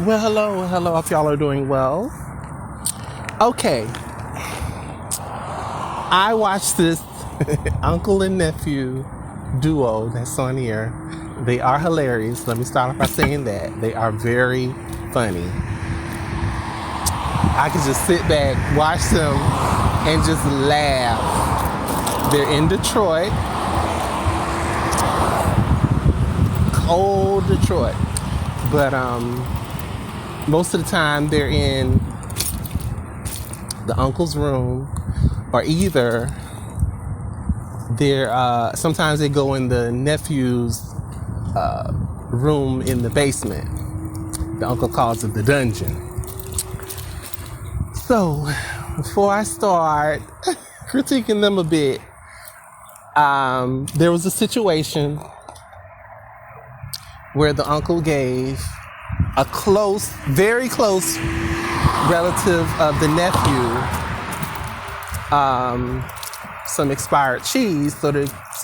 Well, hello, hello. Hope y'all are doing well. Okay, I watched this uncle and nephew duo that's on here. They are hilarious. Let me start off by saying that they are very funny. I could just sit back, watch them, and just laugh. They're in Detroit, cold Detroit, but most of the time they're in the uncle's room, or either they're sometimes they go in the nephew's room in the basement. The uncle calls it the dungeon. So before I start critiquing them a bit, there was a situation where the uncle gave a close, very close relative of the nephew some expired cheese so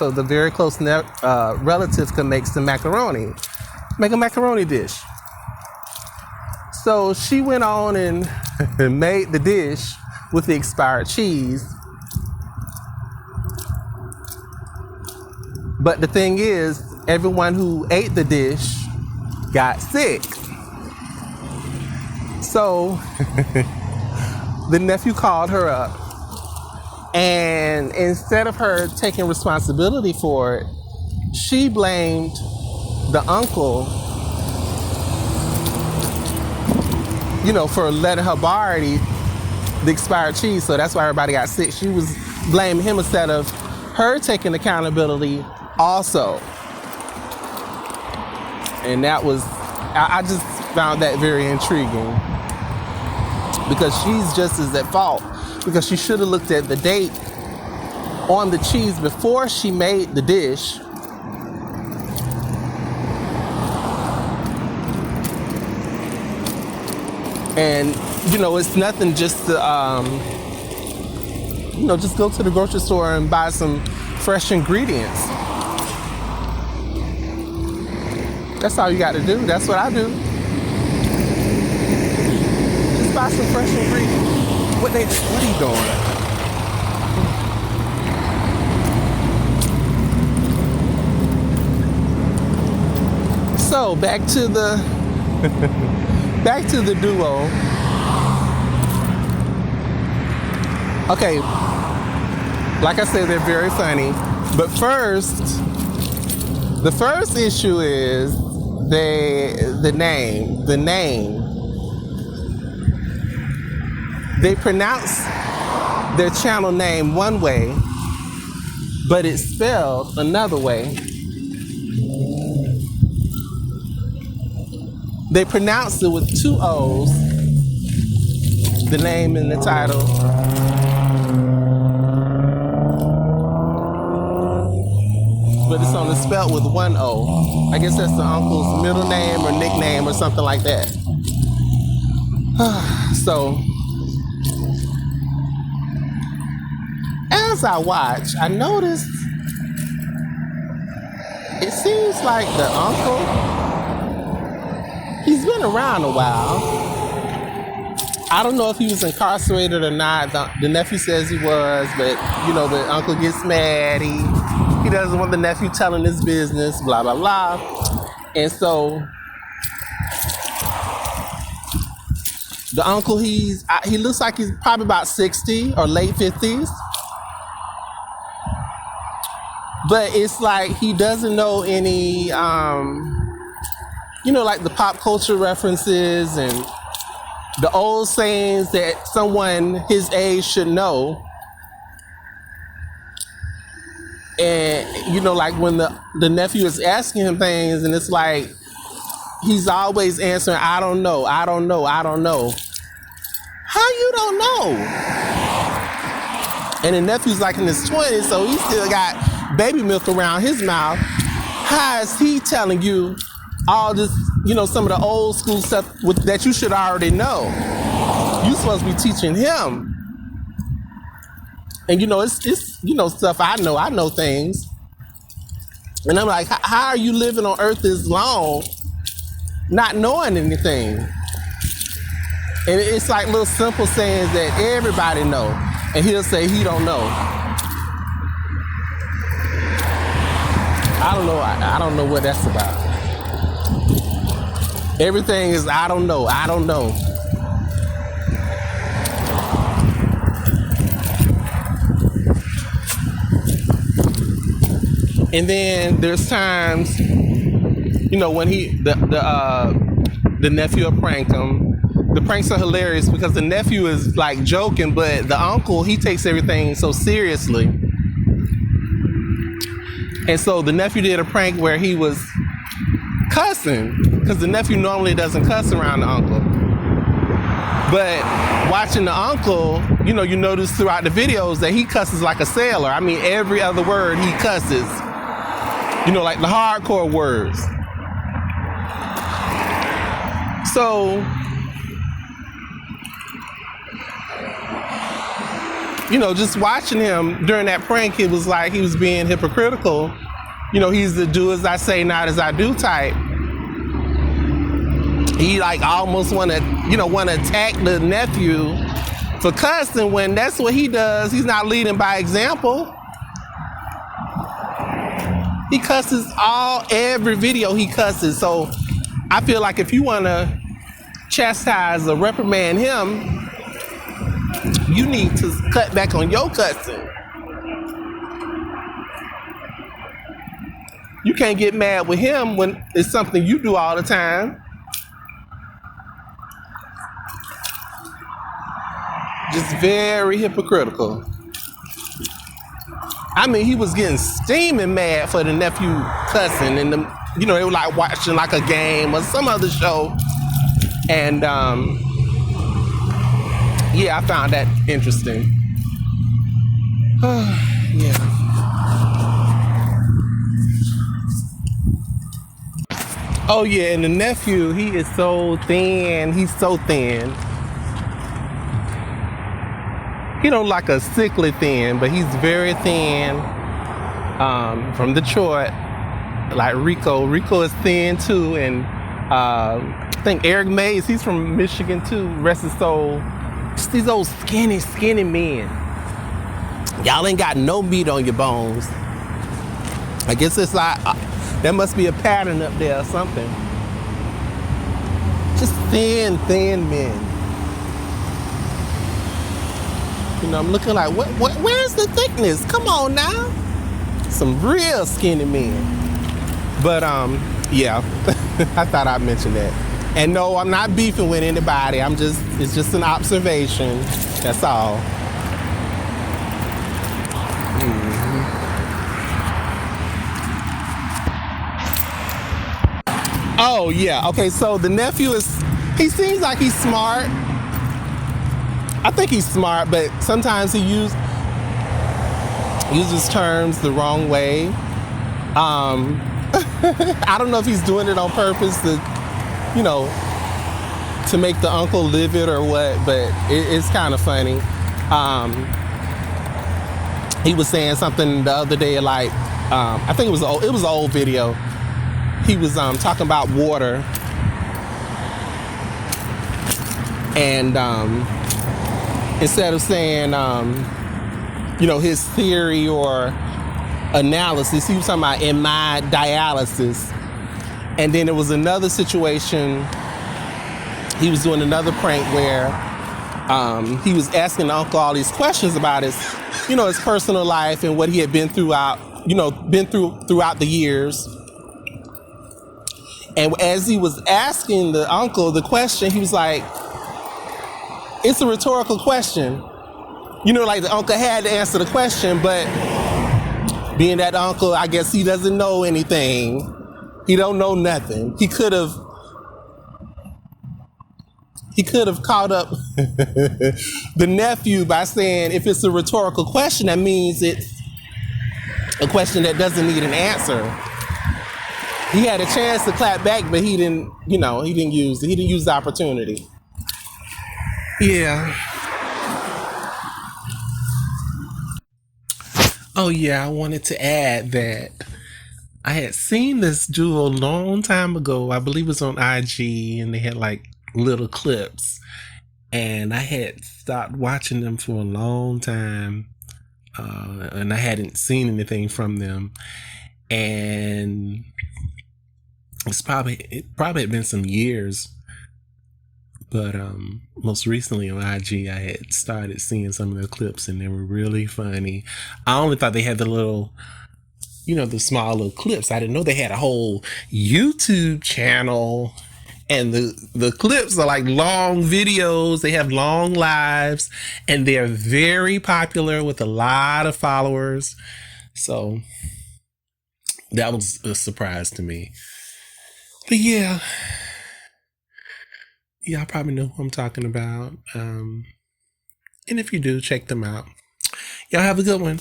the very close relative can make some macaroni, make a macaroni dish. So she went on and made the dish with the expired cheese. But the thing is, everyone who ate the dish got sick. So the nephew called her up, and instead of her taking responsibility for it, she blamed the uncle, for letting her borrow the expired cheese. So that's why everybody got sick. She was blaming him instead of her taking accountability also. And that was, I just found that very intriguing, because she's just as at fault, because she should have looked at the date on the cheese before she made the dish. And it's nothing just to just go to the grocery store and buy some fresh ingredients. That's all you got to do. That's what I do. Just buy some fresh ingredients. What are you doing? So back to the duo. Okay, like I said, they're very funny. But the first issue is the name. They pronounce their channel name one way, but it's spelled another way. They pronounce it with two O's, the name and the title. But it's only spelled with one O. I guess that's the uncle's middle name or nickname or something like that. So, as I watch, I noticed it seems like the uncle, he's been around a while. I don't know if he was incarcerated or not. The nephew says he was, but the uncle gets mad. He doesn't want the nephew telling his business, blah, blah, blah. And so the uncle, he looks like he's probably about 60 or late 50s. But it's like he doesn't know any, like the pop culture references and the old sayings that someone his age should know. And, like when the nephew is asking him things, and it's like he's always answering, I don't know. How you don't know? And the nephew's like in his 20s, so he still got baby milk around his mouth. How is he telling you all this, some of the old school stuff that you should already know? You're supposed to be teaching him. And it's stuff I know things. And I'm like, how are you living on earth this long not knowing anything? And it's like little simple sayings that everybody know. And he'll say he don't know. I don't know. I don't know what that's about. Everything is I don't know. I don't know. And then there's times, you know, when the nephew will prank him. The pranks are hilarious because the nephew is like joking, but the uncle, he takes everything so seriously. And so the nephew did a prank where he was cussing because the nephew normally doesn't cuss around the uncle. But watching the uncle, you know, you notice throughout the videos that he cusses like a sailor. I mean, every other word he cusses, you know, like the hardcore words. So, you know, just watching him during that prank, it was like he was being hypocritical. You know, he's the do as I say, not as I do type. He like almost want to attack the nephew for cussing when that's what he does. He's not leading by example. He cusses every video he cusses. So I feel like if you want to chastise or reprimand him, you need to cut back on your cussing. You can't get mad with him when it's something you do all the time. Just very hypocritical. I mean, he was getting steaming mad for the nephew cussing, and they were like watching like a game or some other show. And yeah, I found that interesting. Yeah. Oh yeah, and the nephew, he is so thin. He's so thin. He don't like a sickly thin, but he's very thin. From Detroit, like Rico. Rico is thin too, and I think Eric Mays, he's from Michigan too. Rest his soul. Just these old skinny men. Y'all ain't got no meat on your bones. I guess it's like there must be a pattern up there or something. Just thin men. You know, I'm looking like, where's the thickness? Come on now. Some real skinny men. But yeah, I thought I'd mention that. And no, I'm not beefing with anybody. It's just an observation. That's all. Oh yeah, okay, so the nephew he seems like he's smart. I think he's smart, but sometimes he uses terms the wrong way. I don't know if he's doing it on purpose to make the uncle livid or what, but it's kind of funny. He was saying something the other day, like, I think it was an old video. He was talking about water, and instead of saying, his theory or analysis, he was talking about in my dialysis. And then there was another situation, he was doing another prank where he was asking the uncle all these questions about his personal life and what he had been throughout the years. And as he was asking the uncle the question, he was like, it's a rhetorical question. Like the uncle had to answer the question, but being that uncle, I guess he doesn't know anything. He don't know nothing. He could have caught up the nephew by saying, if it's a rhetorical question, that means it's a question that doesn't need an answer. He had a chance to clap back, but he didn't use the opportunity. Yeah. Oh yeah, I wanted to add that I had seen this duo a long time ago. I believe it was on IG, and they had like little clips. and I had stopped watching them for a long time, and I hadn't seen anything from them. And it probably had been some years, but most recently on IG, I had started seeing some of the clips, and they were really funny. I only thought they had the little, the small little clips. I didn't know they had a whole YouTube channel, and the clips are like long videos. They have long lives, and they're very popular with a lot of followers. So that was a surprise to me. But yeah, y'all probably know who I'm talking about. And if you do, check them out. Y'all have a good one.